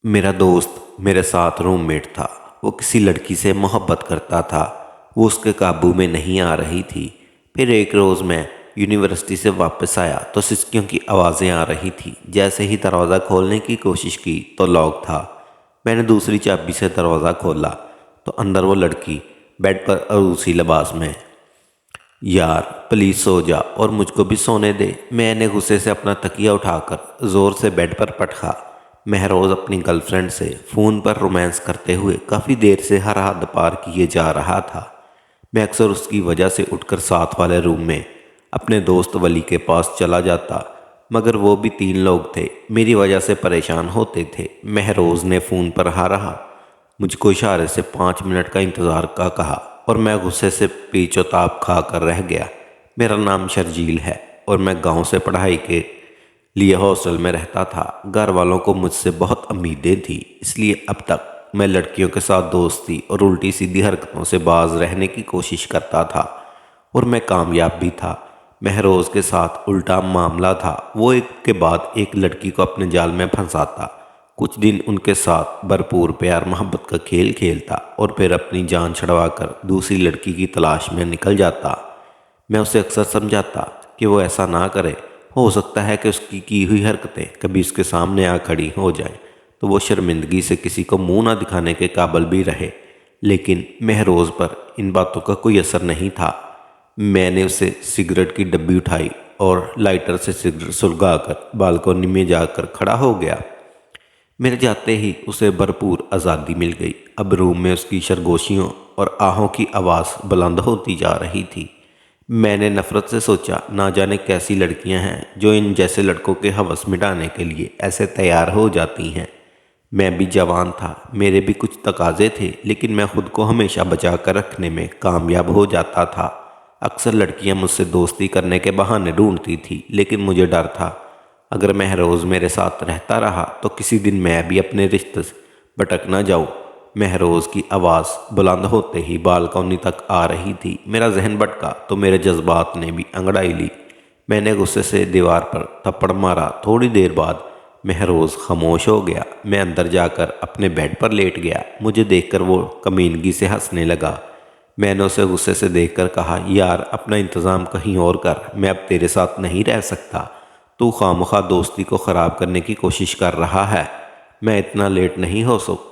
میرا دوست میرے ساتھ روم میٹ تھا۔ وہ کسی لڑکی سے محبت کرتا تھا۔ وہ اس کے قابو میں نہیں آ رہی تھی۔ پھر ایک روز میں یونیورسٹی سے واپس آیا تو سسکیوں کی آوازیں آ رہی تھی۔ جیسے ہی دروازہ کھولنے کی کوشش کی تو لاک تھا۔ میں نے دوسری چابی سے دروازہ کھولا تو اندر وہ لڑکی بیڈ پر عروسی لباس میں۔ یار پلیز سو جا اور مجھ کو بھی سونے دے۔ میں نے غصے سے اپنا تکیہ اٹھا کر زور سے بیڈ پر پٹکا۔ مہروز اپنی گرل فرینڈ سے فون پر رومانس کرتے ہوئے کافی دیر سے ہر حد پار کیے جا رہا تھا۔ میں اکثر اس کی وجہ سے اٹھ کر ساتھ والے روم میں اپنے دوست ولی کے پاس چلا جاتا، مگر وہ بھی 3 لوگ تھے، میری وجہ سے پریشان ہوتے تھے۔ مہروز نے فون پر رہا مجھ کو اشارے سے 5 منٹ کا انتظار کا کہا اور میں غصے سے پیچ و تاب کھا کر رہ گیا۔ میرا نام شرجیل ہے اور میں گاؤں سے پڑھائی کے لیے ہاسٹل میں رہتا تھا۔ گھر والوں کو مجھ سے بہت امیدیں تھیں، اس لیے اب تک میں لڑکیوں کے ساتھ دوستی اور الٹی سیدھی حرکتوں سے باز رہنے کی کوشش کرتا تھا، اور میں کامیاب بھی تھا۔ مہروز کے ساتھ الٹا معاملہ تھا۔ وہ ایک کے بعد ایک لڑکی کو اپنے جال میں پھنساتا، کچھ دن ان کے ساتھ بھرپور پیار محبت کا کھیل کھیلتا اور پھر اپنی جان چھڑوا کر دوسری لڑکی کی تلاش میں نکل جاتا۔ میں اسے اکثر سمجھاتا کہ وہ ایسا نہ کرے، ہو سکتا ہے کہ اس کی ہوئی حرکتیں کبھی اس کے سامنے آ کھڑی ہو جائیں تو وہ شرمندگی سے کسی کو منہ نہ دکھانے کے قابل بھی رہے، لیکن مہروز پر ان باتوں کا کوئی اثر نہیں تھا۔ میں نے اسے سگریٹ کی ڈبی اٹھائی اور لائٹر سے سگریٹ سلگا کر بالکونی میں جا کر کھڑا ہو گیا۔ میرے جاتے ہی اسے بھرپور آزادی مل گئی۔ اب روم میں اس کی سرگوشیوں اور آہوں کی آواز بلند ہوتی جا رہی تھی۔ میں نے نفرت سے سوچا، نہ جانے کیسی لڑکیاں ہیں جو ان جیسے لڑکوں کے ہوس مٹانے کے لیے ایسے تیار ہو جاتی ہیں۔ میں بھی جوان تھا، میرے بھی کچھ تقاضے تھے، لیکن میں خود کو ہمیشہ بچا کر رکھنے میں کامیاب ہو جاتا تھا۔ اکثر لڑکیاں مجھ سے دوستی کرنے کے بہانے ڈھونڈتی تھی، لیکن مجھے ڈر تھا اگر مہروز میرے ساتھ رہتا رہا تو کسی دن میں بھی اپنے رشتے سے بھٹک نہ جاؤں۔ مہروز کی آواز بلند ہوتے ہی بالکونی تک آ رہی تھی۔ میرا ذہن بھٹکا تو میرے جذبات نے بھی انگڑائی لی۔ میں نے غصے سے دیوار پر تھپڑ مارا۔ تھوڑی دیر بعد مہروز خاموش ہو گیا۔ میں اندر جا کر اپنے بیڈ پر لیٹ گیا۔ مجھے دیکھ کر وہ کمینگی سے ہنسنے لگا۔ میں نے اسے غصے سے دیکھ کر کہا، یار اپنا انتظام کہیں اور کر، میں اب تیرے ساتھ نہیں رہ سکتا۔ تو خواہ دوستی کو خراب کرنے کی کوشش کر رہا ہے۔ میں اتنا لیٹ نہیں ہو سکتا۔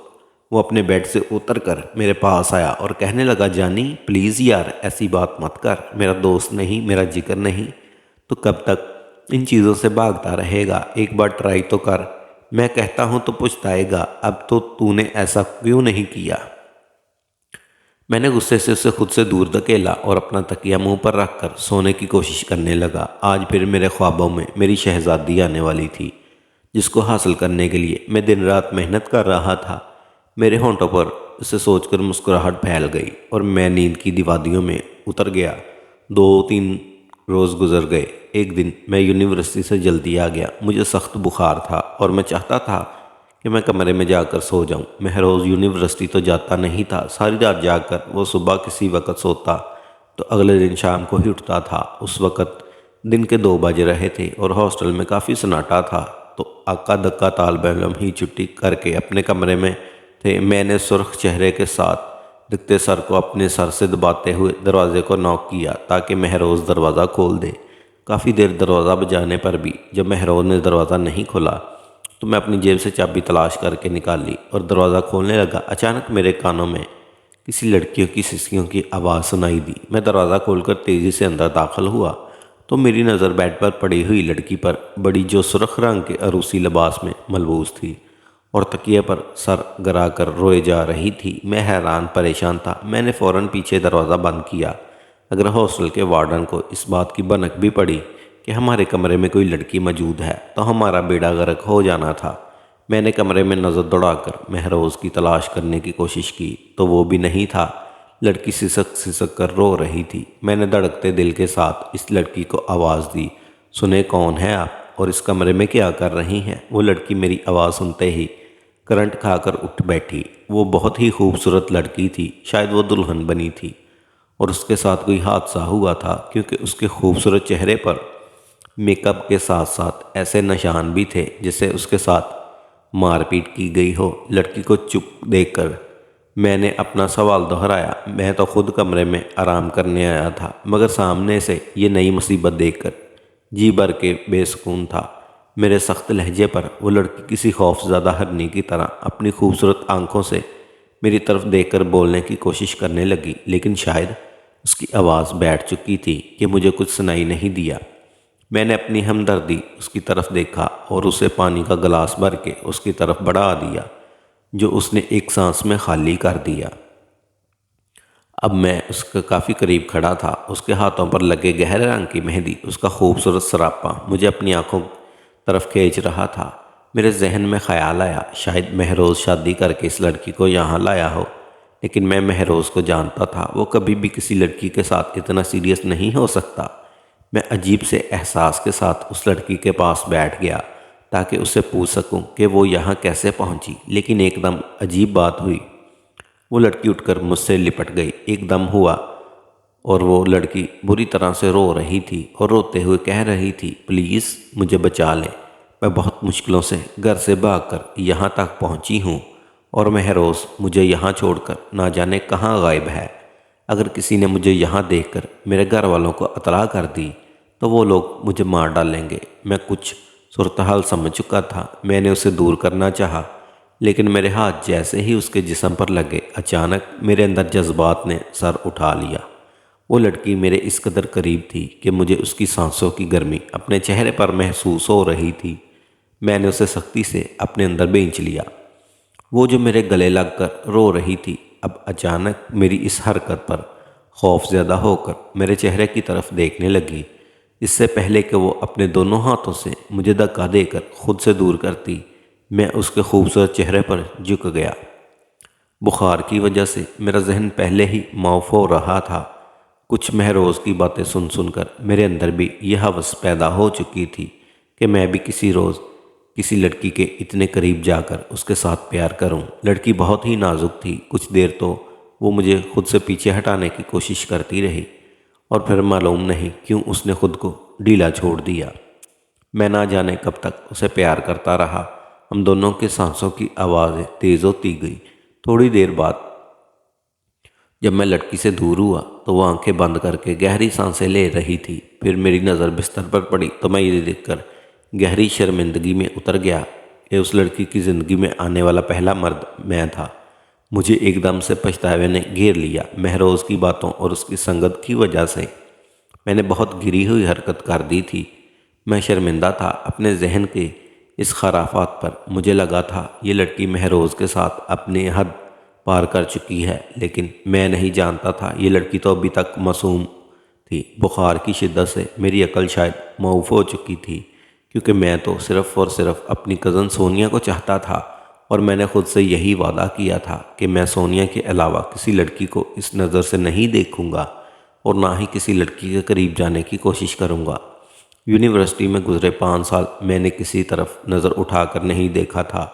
وہ اپنے بیڈ سے اتر کر میرے پاس آیا اور کہنے لگا، جانی پلیز یار ایسی بات مت کر، میرا دوست نہیں، میرا جگر نہیں، تو کب تک ان چیزوں سے بھاگتا رہے گا؟ ایک بار ٹرائی تو کر۔ میں کہتا ہوں تو پچھتائے گا، اب تو نے ایسا کیوں نہیں کیا؟ میں نے غصے سے اسے خود سے دور دھکیلا اور اپنا تکیہ منہ پر رکھ کر سونے کی کوشش کرنے لگا۔ آج پھر میرے خوابوں میں میری شہزادی آنے والی تھی، جس کو حاصل کرنے کے لیے میں دن رات محنت کر رہا تھا۔ میرے ہونٹوں پر اسے سوچ کر مسکراہٹ پھیل گئی اور میں نیند کی وادیوں میں اتر گیا۔ 2-3 روز گزر گئے۔ ایک دن میں یونیورسٹی سے جلدی آ گیا۔ مجھے سخت بخار تھا اور میں چاہتا تھا کہ میں کمرے میں جا کر سو جاؤں۔ مہروز یونیورسٹی تو جاتا نہیں تھا۔ ساری رات جاگ کر وہ صبح کسی وقت سوتا تو اگلے دن شام کو ہی اٹھتا تھا۔ اس وقت دن کے 2 بج رہے تھے اور ہاسٹل میں کافی سناٹا تھا، تو اکا دکا طالب علم ہی چھٹی کر کے اپنے کمرے میں تھے۔ میں نے سرخ چہرے کے ساتھ دکھتے سر کو اپنے سر سے دباتے ہوئے دروازے کو نوک کیا تاکہ مہروز دروازہ کھول دے۔ کافی دیر دروازہ بجانے پر بھی جب مہروز نے دروازہ نہیں کھولا تو میں اپنی جیب سے چابی تلاش کر کے نکالی اور دروازہ کھولنے لگا۔ اچانک میرے کانوں میں کسی لڑکیوں کی سسکیوں کی آواز سنائی دی۔ میں دروازہ کھول کر تیزی سے اندر داخل ہوا تو میری نظر بیڈ پر پڑی ہوئی لڑکی پر بڑی، جو سرخ رنگ کے عروسی لباس میں ملبوس تھی اور تکیے پر سر گرا کر روئے جا رہی تھی۔ میں حیران پریشان تھا۔ میں نے فوراً پیچھے دروازہ بند کیا۔ اگر ہاسٹل کے وارڈن کو اس بات کی بھنک بھی پڑی کہ ہمارے کمرے میں کوئی لڑکی موجود ہے تو ہمارا بیڑا غرق ہو جانا تھا۔ میں نے کمرے میں نظر دوڑا کر مہروز کی تلاش کرنے کی کوشش کی تو وہ بھی نہیں تھا۔ لڑکی سسک سسک کر رو رہی تھی۔ میں نے دھڑکتے دل کے ساتھ اس لڑکی کو آواز دی، سنیں کون ہے آپ اور اس کمرے میں کیا کر رہی ہیں؟ وہ لڑکی میری آواز سنتے ہی کرنٹ کھا کر اٹھ بیٹھی۔ وہ بہت ہی خوبصورت لڑکی تھی، شاید وہ دلہن بنی تھی اور اس کے ساتھ کوئی حادثہ ہوا تھا، کیونکہ اس کے خوبصورت چہرے پر میک اپ کے ساتھ ساتھ ایسے نشان بھی تھے جیسے اس کے ساتھ مار پیٹ کی گئی ہو۔ لڑکی کو چپ دیکھ کر میں نے اپنا سوال دہرایا۔ میں تو خود کمرے میں آرام کرنے آیا تھا، مگر سامنے سے یہ نئی مصیبت دیکھ کر جی بھر کے بے سکون تھا۔ میرے سخت لہجے پر وہ لڑکی کسی خوف زدہ ہرنی کی طرح اپنی خوبصورت آنکھوں سے میری طرف دیکھ کر بولنے کی کوشش کرنے لگی، لیکن شاید اس کی آواز بیٹھ چکی تھی کہ مجھے کچھ سنائی نہیں دیا۔ میں نے اپنی ہمدردی اس کی طرف دیکھا اور اسے پانی کا گلاس بھر کے اس کی طرف بڑھا دیا، جو اس نے ایک سانس میں خالی کر دیا۔ اب میں اس کے کافی قریب کھڑا تھا۔ اس کے ہاتھوں پر لگے گہرے رنگ کی مہندی، اس کا خوبصورت سراپا مجھے اپنی آنکھوں طرف کھینچ رہا تھا۔ میرے ذہن میں خیال آیا، شاید مہروز شادی کر کے اس لڑکی کو یہاں لایا ہو، لیکن میں مہروز کو جانتا تھا، وہ کبھی بھی کسی لڑکی کے ساتھ اتنا سیریس نہیں ہو سکتا۔ میں عجیب سے احساس کے ساتھ اس لڑکی کے پاس بیٹھ گیا تاکہ اس سے پوچھ سکوں کہ وہ یہاں کیسے پہنچی، لیکن ایک دم عجیب بات ہوئی۔ وہ لڑکی اٹھ کر مجھ سے لپٹ گئی۔ ایک دم ہوا اور وہ لڑکی بری طرح سے رو رہی تھی اور روتے ہوئے کہہ رہی تھی، پلیز مجھے بچا لیں، میں بہت مشکلوں سے گھر سے بھاگ کر یہاں تک پہنچی ہوں اور مہروز مجھے یہاں چھوڑ کر نہ جانے کہاں غائب ہے۔ اگر کسی نے مجھے یہاں دیکھ کر میرے گھر والوں کو اطلاع کر دی تو وہ لوگ مجھے مار ڈالیں گے۔ میں کچھ صورتحال سمجھ چکا تھا۔ میں نے اسے دور کرنا چاہا، لیکن میرے ہاتھ جیسے ہی اس کے جسم پر لگے، اچانک میرے اندر جذبات نے سر اٹھا لیا۔ وہ لڑکی میرے اس قدر قریب تھی کہ مجھے اس کی سانسوں کی گرمی اپنے چہرے پر محسوس ہو رہی تھی۔ میں نے اسے سختی سے اپنے اندر بھینچ لیا۔ وہ جو میرے گلے لگ کر رو رہی تھی، اب اچانک میری اس حرکت پر خوف زدہ ہو کر میرے چہرے کی طرف دیکھنے لگی۔ اس سے پہلے کہ وہ اپنے دونوں ہاتھوں سے مجھے دھکا دے کر خود سے دور کرتی، میں اس کے خوبصورت چہرے پر جھک گیا۔ بخار کی وجہ سے میرا ذہن پہلے ہی معاف ہو رہا تھا۔ کچھ مہروز کی باتیں سن سن کر میرے اندر بھی یہ ہوس پیدا ہو چکی تھی کہ میں بھی کسی روز کسی لڑکی کے اتنے قریب جا کر اس کے ساتھ پیار کروں۔ لڑکی بہت ہی نازک تھی۔ کچھ دیر تو وہ مجھے خود سے پیچھے ہٹانے کی کوشش کرتی رہی اور پھر معلوم نہیں کیوں اس نے خود کو ڈھیلا چھوڑ دیا۔ میں نہ جانے کب تک اسے پیار کرتا رہا۔ ہم دونوں کے سانسوں کی آوازیں تیز ہوتی گئی۔ تھوڑی دیر بعد جب میں لڑکی سے دور ہوا تو وہ آنکھیں بند کر کے گہری سانسیں لے رہی تھی۔ پھر میری نظر بستر پر پڑی تو میں یہ دیکھ کر گہری شرمندگی میں اتر گیا کہ اس لڑکی کی زندگی میں آنے والا پہلا مرد میں تھا۔ مجھے ایک دم سے پچھتاوے نے گھیر لیا۔ مہروز کی باتوں اور اس کی سنگت کی وجہ سے میں نے بہت گری ہوئی حرکت کر دی تھی۔ میں شرمندہ تھا اپنے ذہن کے اس خرافات پر۔ مجھے لگا تھا یہ لڑکی مہروز کے ساتھ اپنی حد پار کر چکی ہے، لیکن میں نہیں جانتا تھا یہ لڑکی تو ابھی تک معصوم تھی۔ بخار کی شدت سے میری عقل شاید معاف ہو چکی تھی، کیونکہ میں تو صرف اور صرف اپنی کزن سونیا کو چاہتا تھا، اور میں نے خود سے یہی وعدہ کیا تھا کہ میں سونیا کے علاوہ کسی لڑکی کو اس نظر سے نہیں دیکھوں گا اور نہ ہی کسی لڑکی کے قریب جانے کی کوشش کروں گا۔ یونیورسٹی میں گزرے 5 سال میں نے کسی طرف نظر اٹھا کر نہیں دیکھا تھا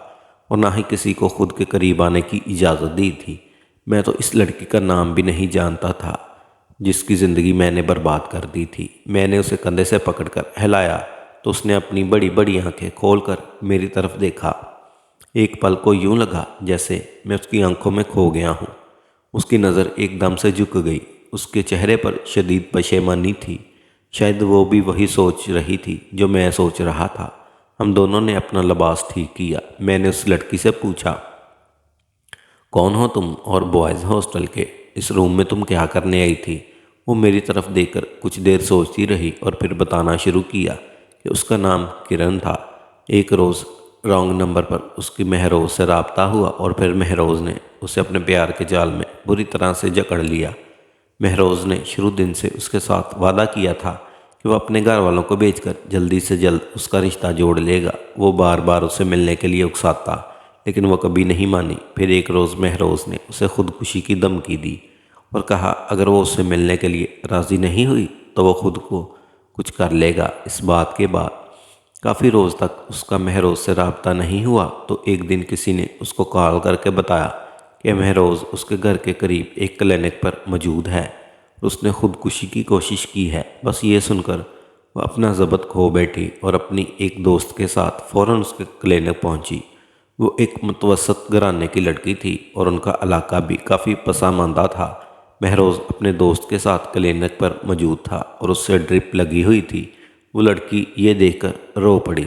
اور نہ ہی کسی کو خود کے قریب آنے کی اجازت دی تھی۔ میں تو اس لڑکی کا نام بھی نہیں جانتا تھا جس کی زندگی میں نے برباد کر دی تھی۔ میں نے اسے کندھے سے پکڑ کر ہلایا تو اس نے اپنی بڑی بڑی آنکھیں کھول کر میری طرف دیکھا۔ ایک پل کو یوں لگا جیسے میں اس کی آنکھوں میں کھو گیا ہوں۔ اس کی نظر ایک دم سے جھک گئی۔ اس کے چہرے پر شدید پشیمانی تھی۔ شاید وہ بھی وہی سوچ رہی تھی جو میں سوچ رہا تھا۔ ہم دونوں نے اپنا لباس ٹھیک کیا۔ میں نے اس لڑکی سے پوچھا، کون ہو تم اور بوائز ہاسٹل کے اس روم میں تم کیا کرنے آئی تھی؟ وہ میری طرف دیکھ کر کچھ دیر سوچتی رہی اور پھر بتانا شروع کیا کہ اس کا نام کرن تھا۔ ایک روز رانگ نمبر پر اس کی مہروز سے رابطہ ہوا اور پھر مہروز نے اسے اپنے پیار کے جال میں بری طرح سے جکڑ لیا۔ مہروز نے شروع دن سے اس کے ساتھ وعدہ کیا تھا کہ وہ اپنے گھر والوں کو بھیج کر جلدی سے جلد اس کا رشتہ جوڑ لے گا۔ وہ بار بار اسے ملنے کے لیے اکساتا، لیکن وہ کبھی نہیں مانی۔ پھر ایک روز مہروز نے اسے خودکشی کی دھمکی دی اور کہا اگر وہ اس سے ملنے کے لیے راضی نہیں ہوئی تو وہ خود کو کچھ کر لے گا۔ اس بات کے بعد کافی روز تک اس کا مہروز سے رابطہ نہیں ہوا تو ایک دن کسی نے اس کو کال کر کے بتایا کہ مہروز اس کے گھر کے قریب ایک کلینک پر موجود ہے، اس نے خودکشی کی کوشش کی ہے۔ بس یہ سن کر وہ اپنا ضبط کھو بیٹھی اور اپنی ایک دوست کے ساتھ فوراً اس کے کلینک پہنچی۔ وہ ایک متوسط گھرانے کی لڑکی تھی اور ان کا علاقہ بھی کافی پسماندہ تھا۔ مہروز اپنے دوست کے ساتھ کلینک پر موجود تھا اور اس سے ڈرپ لگی ہوئی تھی۔ وہ لڑکی یہ دیکھ کر رو پڑی۔